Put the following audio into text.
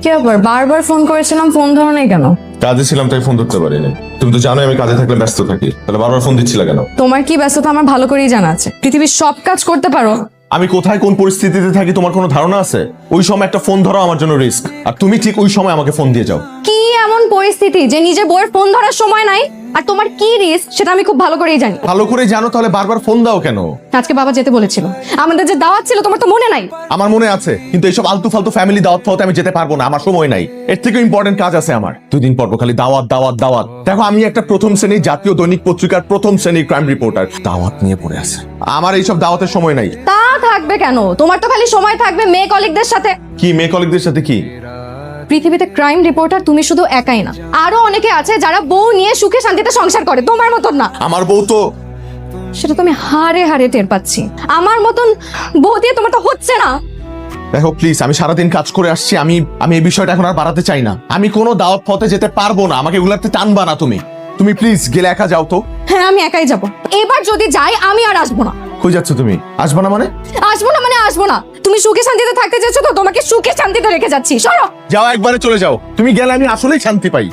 কি ব্যাপার, বারবার ফোন করেছিলাম, ফোন ধরো নাই কেন? কাজে ছিলাম তাই ফোন ধরতে পারিনি। তুমি তো জানোই আমি কাজে থাকলে ব্যস্ত থাকি, তাহলে বারবার ফোন দিচ্ছিলে কেন? তোমার কি ব্যস্ততা আমার ভালো করেই জানা আছে। পৃথিবীর সব কাজ করতে পারো, আমি কোথায় কোন পরিস্থিতিতে থাকি তোমার কোনো ধারণা আছে? ওই সময় একটা ফোন ধরা আমার জন্য রিস্ক, আর তুমি ঠিক ওই সময় আমাকে ফোন দিয়ে যাও। কি এমন পরিস্থিতি যে নিজে বউয়ের ফোন ধরার সময় নাই? আর তোমার কি রিস্ক সেটা আমি খুব ভালো করেই জানি। ভালো করে জানো, তাহলে বারবার ফোন দাও কেন? আজকে বাবা যেতে বলেছিল, আমাদের যে দাওয়াত ছিল তোমার তো মনে নাই? আমার মনে আছে, কিন্তু এইসব আলতু ফালতু ফ্যামিলি দাওয়াত ফাওয়াতে আমি যেতে পারবো না, আমার সময় নাই। এর থেকে ইম্পর্টেন্ট কাজ আছে আমার। 2 দিন পর খালি দাওয়াত দাওয়াত দাওয়াত। দেখো, আমি একটা প্রথম শ্রেণীর জাতীয় দৈনিক পত্রিকার প্রথম শ্রেণীর ক্রাইম রিপোর্টার, দাওয়াত নিয়ে পড়ে আছে। আমার এইসব দাওয়াতের সময় নাই। তা থাকবে কেন? তোমার তো খালি সময় থাকবে মেয়ে কলিগদের সাথে। কি মেয়ে কলিগদের সাথে? কি পৃথিবীতে ক্রাইম রিপোর্টার তুমি শুধু একাই না, আরো অনেকে আছে যারা বউ নিয়ে সুখে শান্তিতে সংসার করে, তোমার মতন না। আমার বউ তো সেটা তুমি হারে হারে টের পাচ্ছি। আমার মতন বউ দিয়ে তোমার তো হচ্ছে না। দেখো প্লিজ, আমি সারাদিন কাজ করে আসছি, আমি এই বিষয়টা এখন আর বাড়াতে চাই না। আমি কোনো দাওয়াত পথে যেতে পারবো না, আমাকে এগুলাতে টানবা না। তুমি প্লিজ গেলে একা যাও তো। হ্যাঁ, আমি একাই যাব। এবার যদি যাই আমি আর আসবো না। কই যাচ্ছ তুমি? আসবা না মানে? আসবো না মানে আসবো না। তুমি সুখে শান্তিতে থাকতে চাইছো তো, তোমাকে সুখে শান্তিতে রেখে যাচ্ছি। সরো। যাও, একবারে চলে যাও। তুমি গেলে আমি আসলেই শান্তি পাই।